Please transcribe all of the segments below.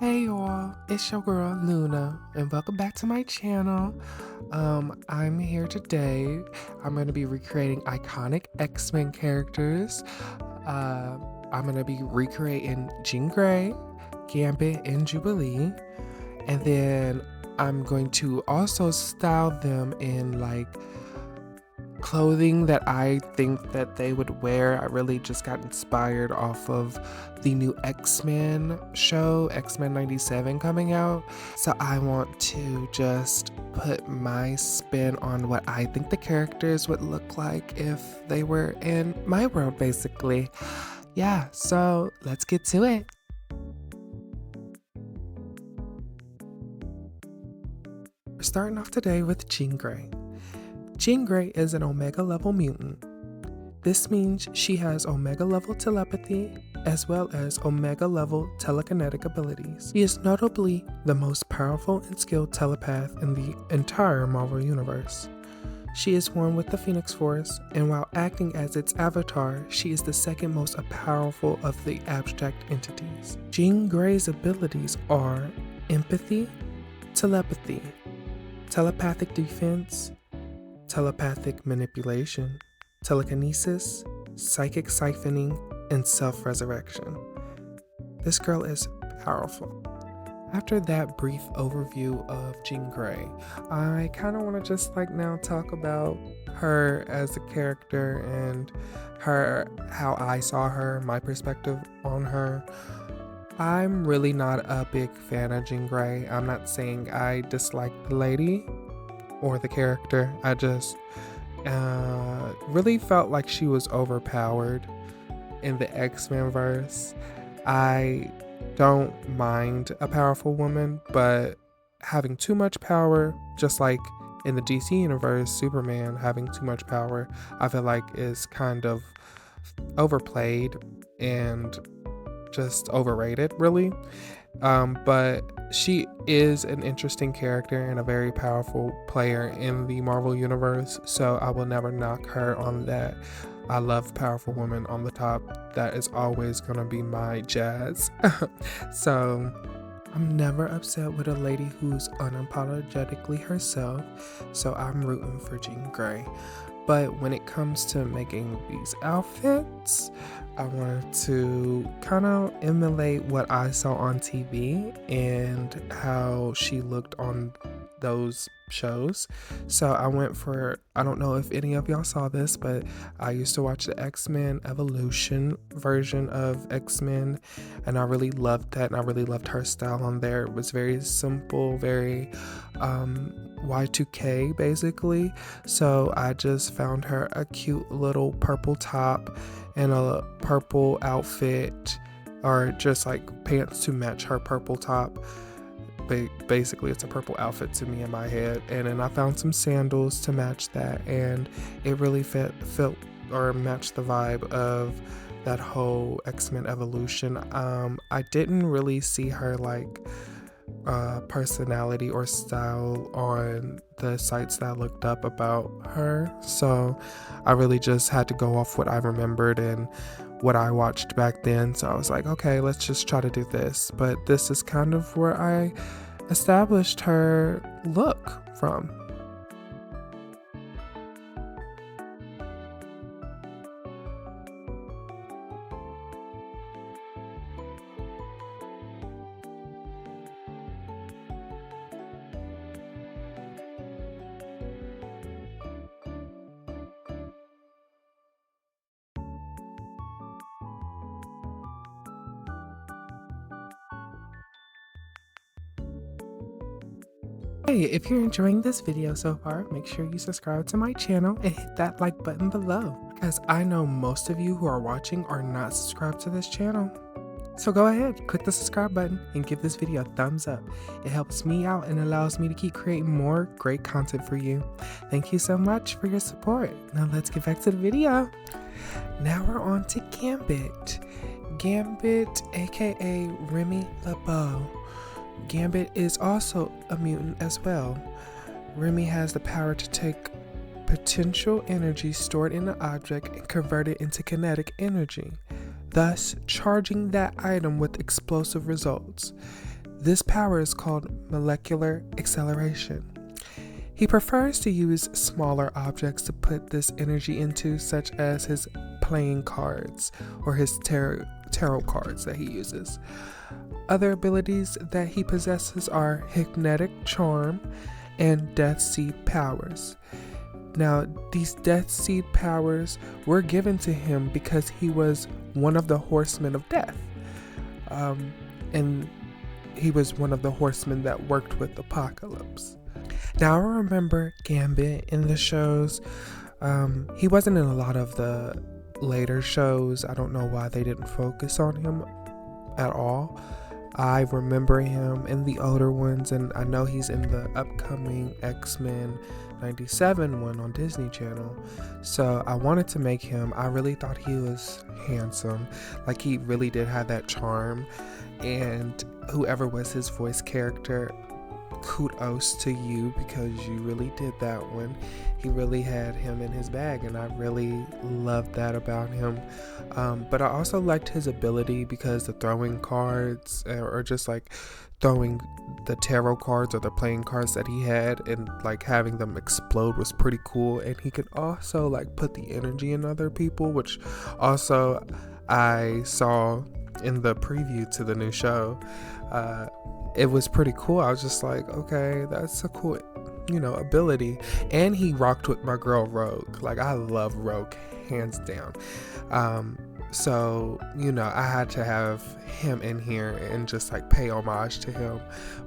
Hey y'all, it's your girl Luna, and welcome back to my channel. I'm here today. I'm going to be recreating iconic X-Men characters. I'm going to be recreating Jean Grey, Gambit, and Jubilee. And then I'm going to also style them in like clothing that I think that they would wear. I really just got inspired off of the new X-Men show, X-Men 97 coming out. So I want to just put my spin on what I think the characters would look like if they were in my world, basically. Yeah, so let's get to it. We're starting off today with Jean Grey. Jean Grey is an Omega level mutant. This means she has Omega level telepathy as well as Omega level telekinetic abilities. She is notably the most powerful and skilled telepath in the entire Marvel Universe. She is one with the Phoenix Force, and while acting as its avatar, she is the second most powerful of the abstract entities. Jean Grey's abilities are empathy, telepathy, telepathic defense, telepathic manipulation, telekinesis, psychic siphoning, and self-resurrection. This girl is powerful. After that brief overview of Jean Grey, I kind of want to just now talk about her as a character and how I saw her, my perspective on her. I'm really not a big fan of Jean Grey. I'm not saying I dislike the lady or the character. I just really felt like she was overpowered in the X-Men verse. I don't mind a powerful woman, but having too much power, just like in the DC universe, Superman having too much power, I feel like is kind of overplayed and just overrated, really. But she is an interesting character and a very powerful player in the Marvel Universe, so I will never knock her on that. I love powerful women on the top. That is always gonna be my jazz. So I'm never upset with a lady who's unapologetically herself, so I'm rooting for Jean Grey. But when it comes to making these outfits, I wanted to kind of emulate what I saw on TV and how she looked on those shows. So I went for, I don't know if any of y'all saw this, but I used to watch the X-Men Evolution version of X-Men, and I really loved that, and I really loved her style on there. It was very simple, very Y2K basically. So I just found her a cute little purple top and a purple outfit, or just like pants to match her purple top. Basically it's a purple outfit to me in my head, and then I found some sandals to match that, and it really felt or matched the vibe of that whole X-Men Evolution. I didn't really see her personality or style on the sites that I looked up about her, so I really just had to go off what I remembered and what I watched back then. So I was like, okay, let's just try to do this. But this is kind of where I established her look from. Hey, if you're enjoying this video so far, make sure you subscribe to my channel and hit that like button below, because I know most of you who are watching are not subscribed to this channel. So go ahead, click the subscribe button and give this video a thumbs up. It helps me out and allows me to keep creating more great content for you. Thank you so much for your support. Now let's get back to the video. Now we're on to Gambit. Gambit, aka 𝘰𝘰𝘯𝘯. Gambit is also a mutant as well. Remy has the power to take potential energy stored in an object and convert it into kinetic energy, thus charging that item with explosive results. This power is called molecular acceleration. He prefers to use smaller objects to put this energy into, such as his playing cards or his tarot cards that he uses. Other abilities that he possesses are Hypnotic Charm and Death Seed powers. Now, these Death Seed powers were given to him because he was one of the horsemen of death. And he was one of the horsemen that worked with Apocalypse. Now, I remember Gambit in the shows. He wasn't in a lot of the later shows. I don't know why they didn't focus on him at all. I remember him in the older ones, and I know he's in the upcoming X-Men 97 one on Disney Channel. So I wanted to make him. I really thought he was handsome. Like, he really did have that charm. And whoever was his voice character, kudos to you, because you really did that one. He really had him in his bag, and I really loved that about him. But I also liked his ability, because the throwing cards, or just like throwing the tarot cards or the playing cards that he had, and like having them explode, was pretty cool. And he could also like put the energy in other people, which also I saw in the preview to the new show. It was pretty cool. I was just like, okay, that's a cool, ability. And he rocked with my girl Rogue. Like, I love Rogue, hands down. So, I had to have him in here and just like pay homage to him.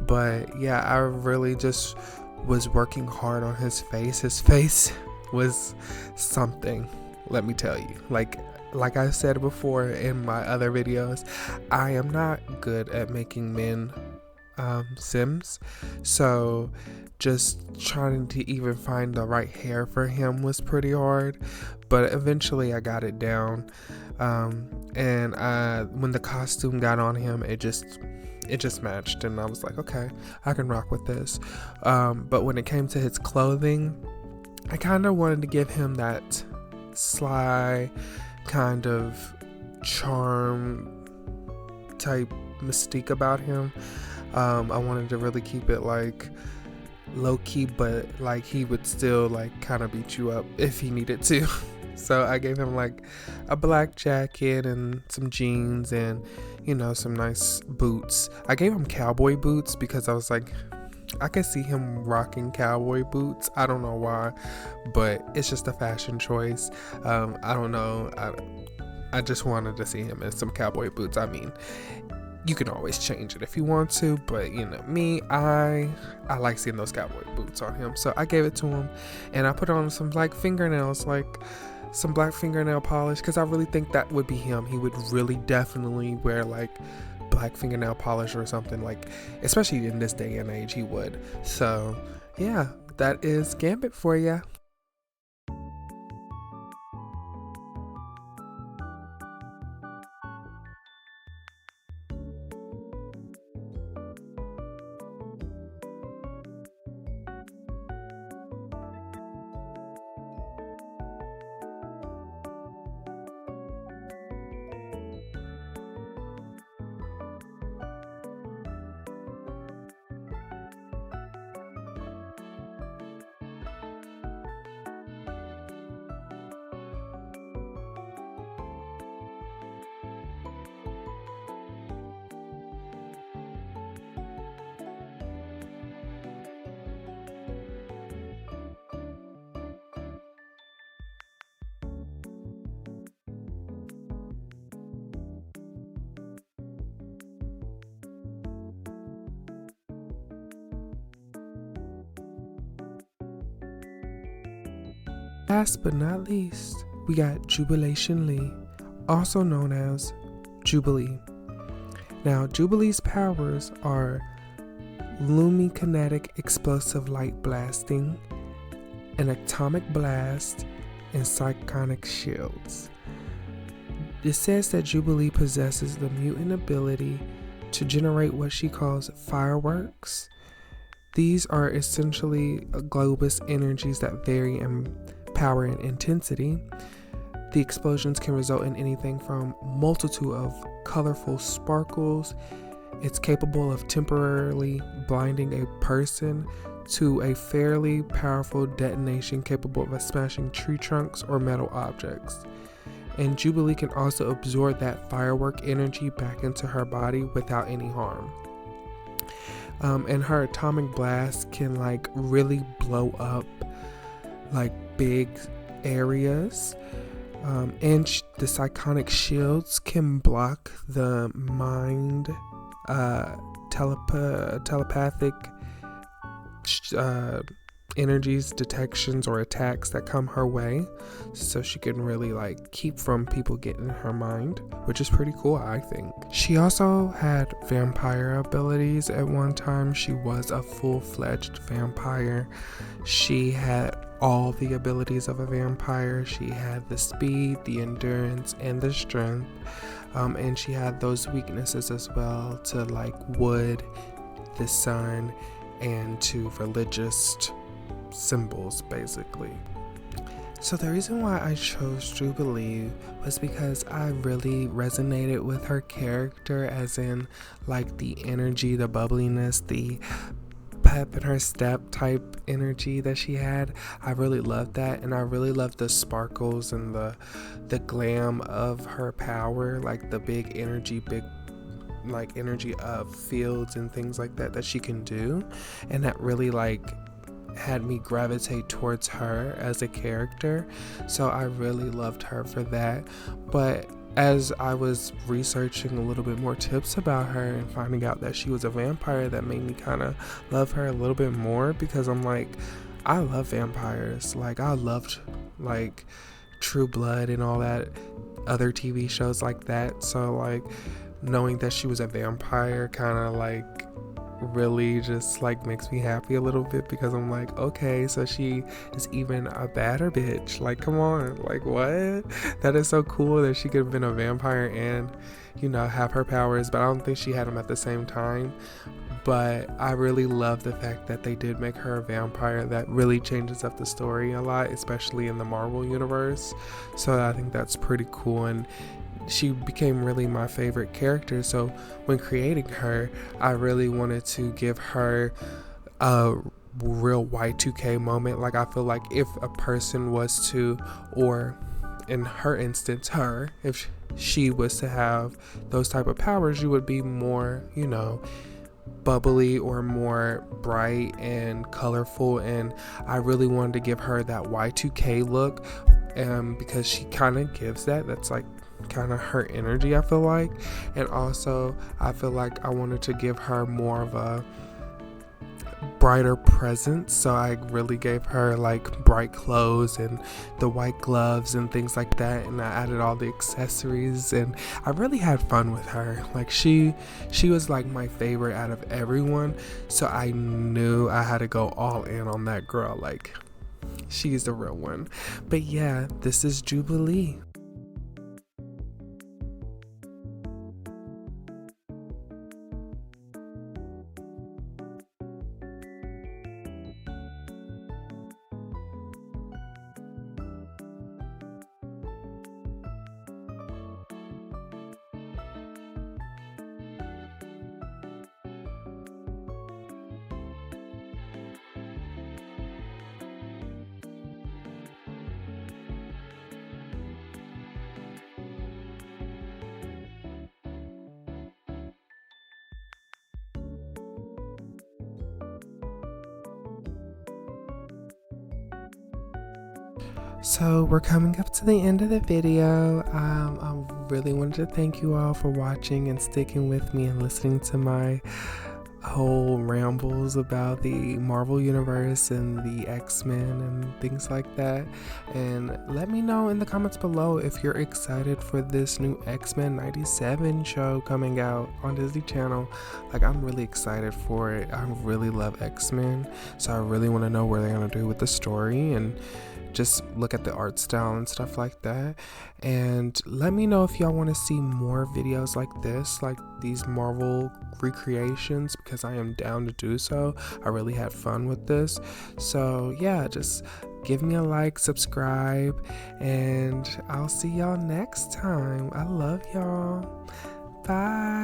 But yeah, I really just was working hard on his face. His face was something, let me tell you. Like I said before in my other videos, I am not good at making men Sims, so just trying to even find the right hair for him was pretty hard, but eventually I got it down. And when the costume got on him, it just matched, and I was like, okay, I can rock with this. But when it came to his clothing, I kind of wanted to give him that sly kind of charm type mystique about him. I wanted to really keep it like low-key, but like he would still like kind of beat you up if he needed to. So I gave him like a black jacket and some jeans and some nice boots. I gave him cowboy boots because I was like, I could see him rocking cowboy boots. I don't know why, but it's just a fashion choice. I don't know. I just wanted to see him in some cowboy boots. I mean, you can always change it if you want to, but me, I like seeing those cowboy boots on him. So I gave it to him, and I put on some black fingernails, like some black fingernail polish, because I really think that would be him. He would really definitely wear like black fingernail polish or something, like, especially in this day and age, he would. So yeah, that is Gambit for ya. Last but not least, we got 𝘰𝘱𝘦𝘯, also known as Jubilee. Now, Jubilee's powers are Lumikinetic Explosive Light Blasting, an Atomic Blast, and Psychonic Shields. It says that Jubilee possesses the mutant ability to generate what she calls fireworks. These are essentially globus energies that vary in power and intensity. The explosions can result in anything from multitude of colorful sparkles It's capable of temporarily blinding a person to a fairly powerful detonation capable of smashing tree trunks or metal objects. And Jubilee can also absorb that firework energy back into her body without any harm. And her atomic blast can like really blow up like big areas. And the psychonic shields can block the mind telepathic energies, detections, or attacks that come her way, so she can really like keep from people getting in her mind, which is pretty cool, I think. She also had vampire abilities at one time. She was a full-fledged vampire. She had all the abilities of a vampire. She had the speed, the endurance, and the strength, and she had those weaknesses as well to like wood, the sun, and to religious symbols, basically. So the reason why I chose Jubilee was because I really resonated with her character, as in like the energy, the bubbliness, the pep in her step type energy that she had. I really loved that, and I really loved the sparkles and the glam of her power, like the big energy of fields and things like that she can do, and that really like had me gravitate towards her as a character. So I really loved her for that. But as I was researching a little bit more tips about her and finding out that she was a vampire, that made me kind of love her a little bit more, because I'm like, I love vampires. Like, I loved like True Blood and all that other TV shows like that. So like knowing that she was a vampire kind of like really just like makes me happy a little bit, because I'm like, okay, so she is even a badder bitch. Like, come on, like, what? That is so cool that she could have been a vampire and, you know, have her powers, but I don't think she had them at the same time. But I really love the fact that they did make her a vampire. That really changes up the story a lot, especially in the Marvel universe. So I think that's pretty cool, and she became really my favorite character. So when creating her, I really wanted to give her a real Y2K moment. Like, I feel like if a person was to, or in her instance, her, if she was to have those type of powers, you would be more, you know, bubbly or more bright and colorful. And I really wanted to give her that Y2K look, because she kind of gives that. That's like kind of her energy, I feel like. And also I feel like I wanted to give her more of a brighter presence, so I really gave her like bright clothes and the white gloves and things like that, and I added all the accessories, and I really had fun with her. Like, she was like my favorite out of everyone, so I knew I had to go all in on that girl. Like, she's the real one. But yeah, this is Jubilee. So we're coming up to the end of the video. I really wanted to thank you all for watching and sticking with me and listening to my whole rambles about the Marvel Universe and the X-Men and things like that. And let me know in the comments below if you're excited for this new X-Men 97 show coming out on Disney Channel. Like, I'm really excited for it. I really love X-Men, so I really want to know where they're going to do with the story, and just look at the art style and stuff like that. And let me know if y'all want to see more videos like this, like these Marvel recreations, because I am down to do so. I really had fun with this. So yeah, just give me a like, subscribe, and I'll see y'all next time. I love y'all. Bye.